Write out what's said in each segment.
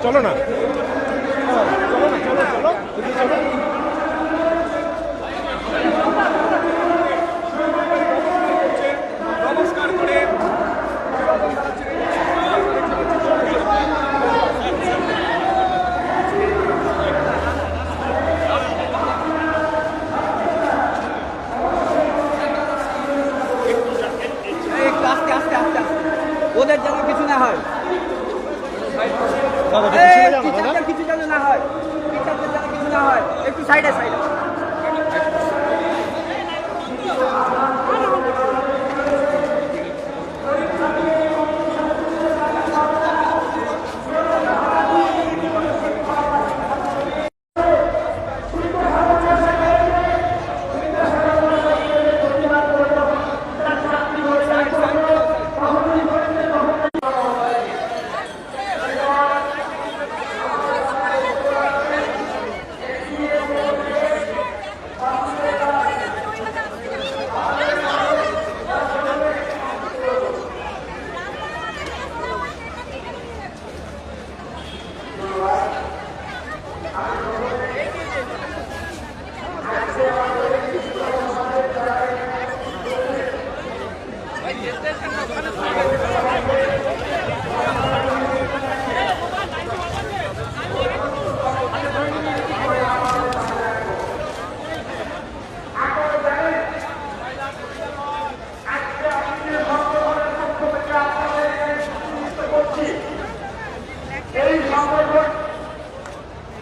চলো না নমস্কার করে আস্তে আস্তে আস্তে ওদের যেন কিছু না হয়, কিছু যেন না হয়, কিছু না হয়, একটু সাইডে সাইডে।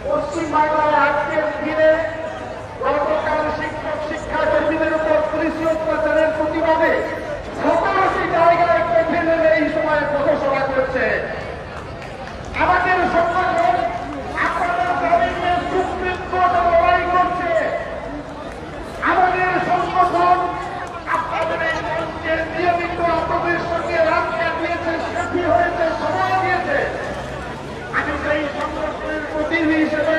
পশ্চিম বাংলায় আজকের দিনে গতকাল শিক্ষক শিক্ষাকর্মীদের উপর পুলিশি অত্যাচারের প্রতিবাদে সকলটি জায়গায় পেছনে এই সময় পথসভা করছে। আমাদের সংগঠন আপনাদের দাবিতে সুপ্রিম কোর্টে লড়াই করছে। আমাদের সংগঠন আপনাদের এই মঞ্চের নিয়মিত আপনাদের সঙ্গে রাত কাটিয়েছে, সাথী হয়েছে, সময় দিয়েছে। আমি সেই সংগঠনের প্রতিনিধি হিসেবে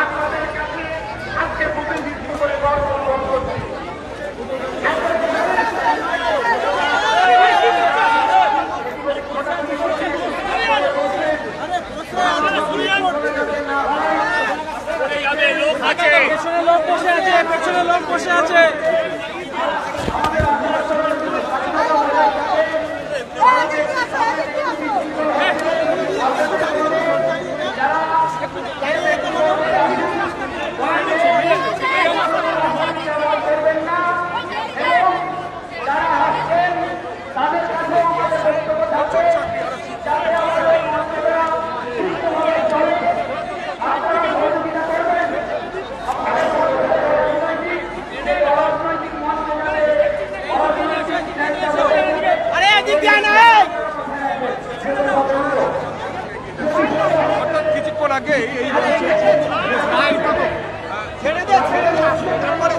আপনাদের কাছে আজকে প্রতিনিধিত্ব করে গর্ব অনুভব করছি। পেছনে লোক বসে আছে। কিছুক্ষণ আগে এই ছেড়ে দে তারপরে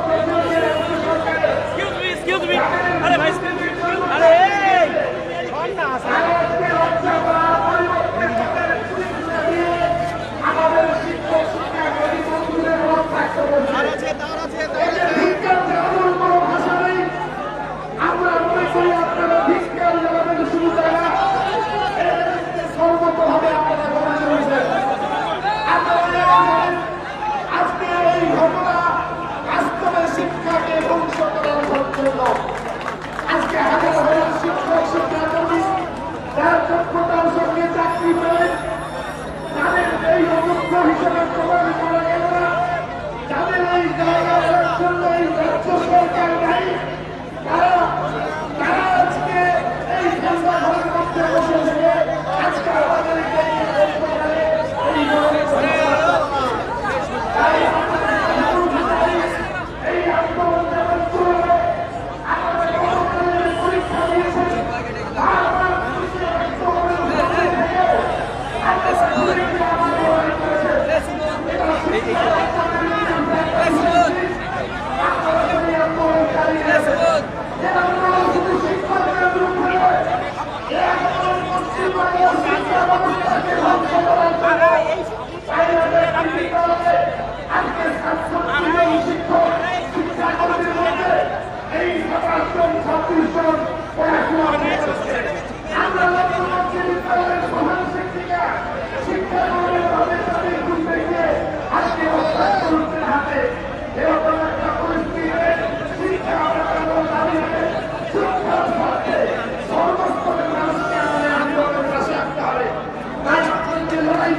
আরে ভাই আরে সর্বতভাবে আপনারা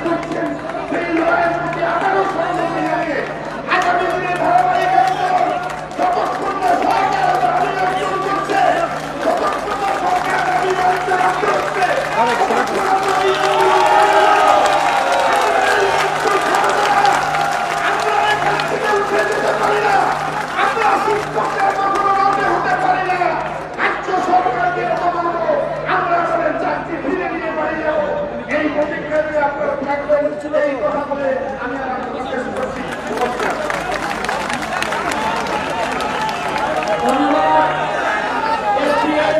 করছেন সেই লড়াইয়ের প্রতি আবারও সহযোগী জানিয়ে আগামী দিনে ধারাবাহিক আন্দোলন যতক্ষণ না সরকার দাবি অর্জন করছে, যতক্ষণ না সরকার দাবি অর্জন করছে, ততক্ষণ আমরা এই আমরা এখান থেকে উঠে যেতে পারি না। আমরা শিক্ষকদের কখনো মনে হতে পারি না। রাজ্য সরকারকে বলবো আমরা আমাদের চাকরি ফিরে নিতে পারি না। এই প্রতিক্রিয়া নিয়ে আপনারা থাকবেন। এই কথা বলে আমি আমার কথা শেষ করছি। নমস্কার। ধন্যবাদ। এসপিএর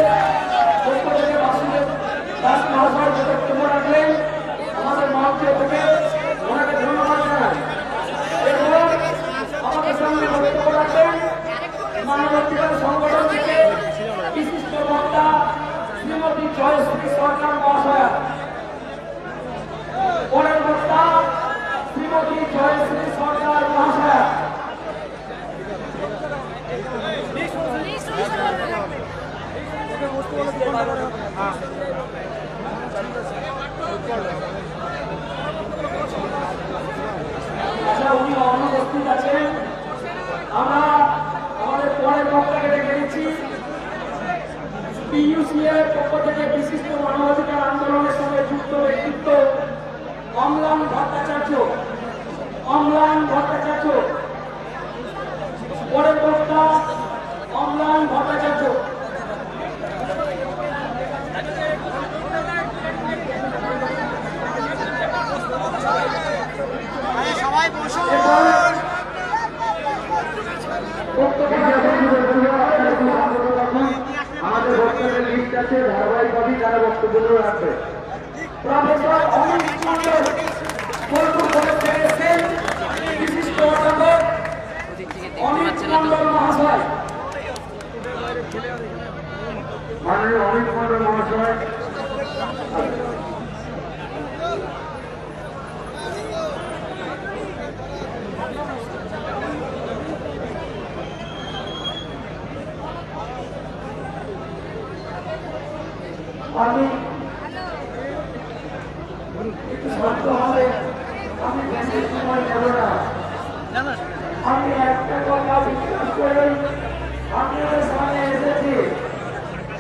পক্ষ থেকে বাসুদেব দাস মহাশয় যে বক্তব্য রাখলেন আমাদের মঞ্চ থেকে, ওনাকে ধন্যবাদ জানাই। এবং আমাদের সঙ্গে বক্তব্য রাখবেন মানবাধিকার সংগঠন থেকে বিশিষ্ট বক্তা শ্রীমতী জয়শ্রী সরকার মহাশয়া। পরের বক্তা শ্রীমতী জয়শ্রী সরকার মহাশয়া। আচ্ছা, উনি অনুপস্থিত আছেন। আমরা আমাদের পরের বক্তাকে ডেকে নিচ্ছি। পিইউসি এর পক্ষ থেকে বিশিষ্ট মানবাধিকার আন্দোলনের সঙ্গে যুক্ত ব্যক্তিত্ব অম্লান ভট্টাচার্য। অম্লান ভট্টাচার্য পরের বক্তা অম্লান ভট্টাচার্য। সবাই বসুন। আমাদের বক্তব্যের লিস্ট আছে, ধারাবাহিকভাবে যারা বক্তব্যগুলো রাখবে। প্রফেসর অমিত মন্ডল বোলপুর কলেজ থেকে এসেছেন। বিশিষ্ট অধ্যাপক অমিত মন্ডল মহাশয়। মাননীয় অমিত মন্ডল মহাশয়, আমি একটু শান্ত হবে, আমি বেশি সময় নেব না। আমি একটা কথা বিশ্বাস করি, আপনাদের সামনে এসেছি।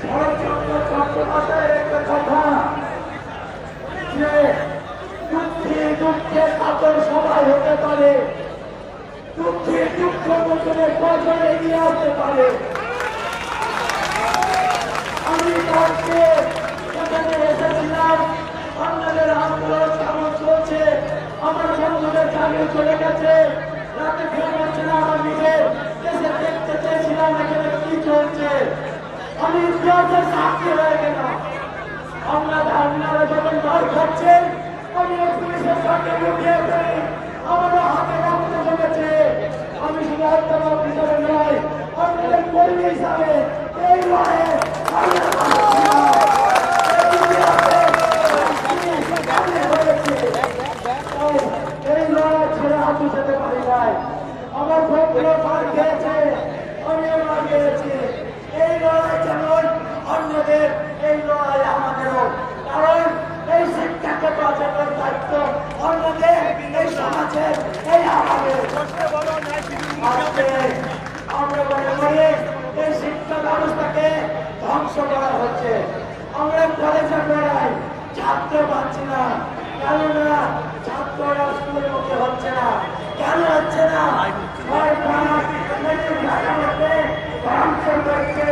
শরৎচন্দ্র চট্টোপাধ্যায়ের একটা কথা যে দুঃখে দুঃখে কাতর সবাই হতে পারে, দুঃখে দুঃখ মোচনে কজন এগিয়ে আসতে পারে। আমি কালকে এখানে এসেছিলাম, আপনাদের আন্দোলন কেমন চলছে, আমার বন্ধুদের চাকরি চলে গেছে, রাতে ফেরা যাচ্ছে না, আমার নিজের দেশে দেখতে চেয়েছিলাম এখানে কি চলছে। আমি ইতিহাসের সাক্ষী হয়ে গেলাম। আপনারা আপনারা যখন মার খাচ্ছেন, আমি পুলিশের সঙ্গে লুকিয়ে ফেলি, আমাদের হাতে রক্ত জমেছে। আমি শুধু অধ্যাপক হিসাবে নয়, আপনাদের কর্মী হিসাবে এই লড়াইয়ে এই লড়াই ছেড়ে হাত যেতে পারি নাই। আমার ভোটগুলো মার খেয়েছে, আমিও মার খেয়েছি। এই লড়াই যেমন অন্যদের, এই লড়াই আমাদেরও। কারণ এই শিক্ষাকে বাঁচানোর দায়িত্ব অন্যদের, এই সমাজের, এই আমাদের। আমরা মনে করি এই শিক্ষা ব্যবস্থাকে ধ্বংস করা হচ্ছে। আমরা কলেজে পড়াই, ছাত্র পাচ্ছি না, কেননা ছাত্ররা স্কুল মুখে হচ্ছে না। কেন হচ্ছে না? সরকার ধ্বংস করছে,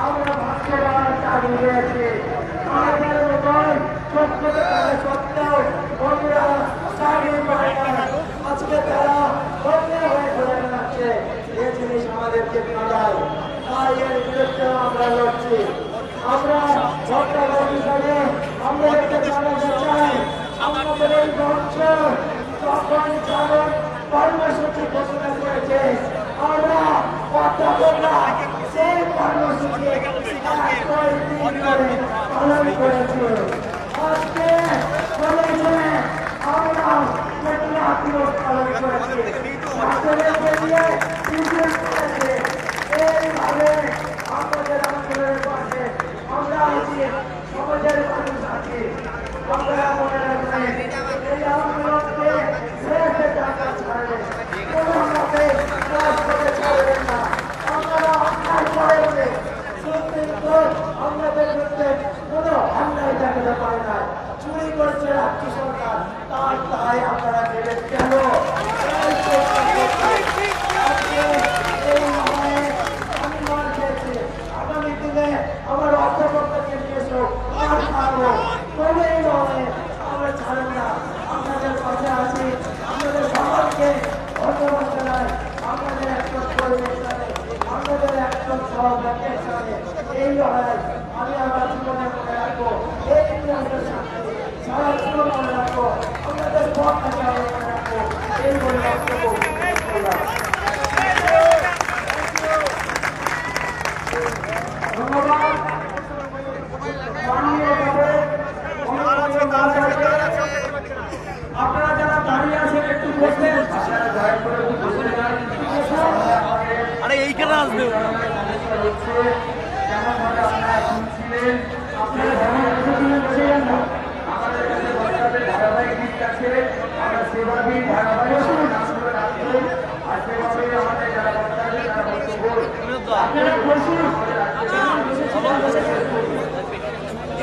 আমরা ভাগ্যবান চাকরি পেয়েছি। আমাদের মতন সত্ত্বেও বন্ধুরা চাকরি পায় না। আজকে তারা বন্ধে হয়ে ঘুরে বেড়াচ্ছে। এই জিনিস আমাদেরকে কাঁদায়, তাই এর বিরুদ্ধে আমরা লড়ছি। আমরা ভোটার হিসাবে আমরা একটা জানাতে চাই, আমাদের এই মঞ্চ যখন যেমন কর্মসূচি ঘোষণা করেছে, আমরা অধ্যাপকরা সেই কর্মসূচি পালন করেছি। আজকে কলেজে আমরা মেঘনা দিবস পালন করেছি, ছাত্রদেরকে নিয়ে মিছিল করেছি। এইভাবে আমাদের আন্দোলনের পাশে আমরা হয় আমি আমার জীবনে মনে রাখবো, এই ইতিহাসের সাথে সারা জীবন মনে রাখবো, আমাদের পথ থেকে আমি মনে রাখবো, এই বলে বক্তব্য শেষ করলাম। ধন্যবাদ। আপনারা যারা দাঁড়িয়ে আছেন একটু বসবেন, আরে এইখানে আসবে আপনারা শুনছিলেন, আপনারা বসে যান না। আমাদের কাছে বক্তাদের ধারাবাহিক দিক আছে, আমরা সেভাবেই ধারাবাহিক নামগুলো রাখবো। আর সেভাবে আমাদের যারা বক্তাদের তারা বক্তব্য আপনারা বসুন,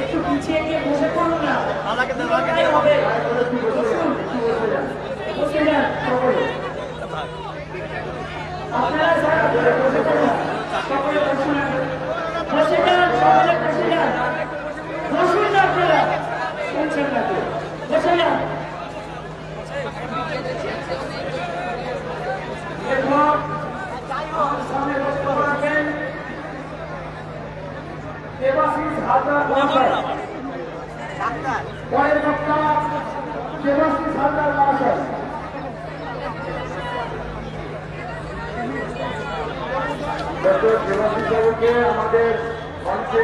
একটু পিছিয়ে গিয়ে বসে পড়ুন না, হবে বসুন, বসে যান সকলে। আপনারা যারা বসে পড়ুন সকলে বসুন, বসে যান সকলে, বসে যান, বসুন না আপনারা, শুনছেন না তো, বসে যান। এরপর আমার সামনে বক্তব্য রাখেন দেবাশিস হালদার মহাশয়। পরের বক্তা দেবাশিস হালদার মহাশয়। ডক্টর দেবাশিস বাবুকে আমাদের মঞ্চে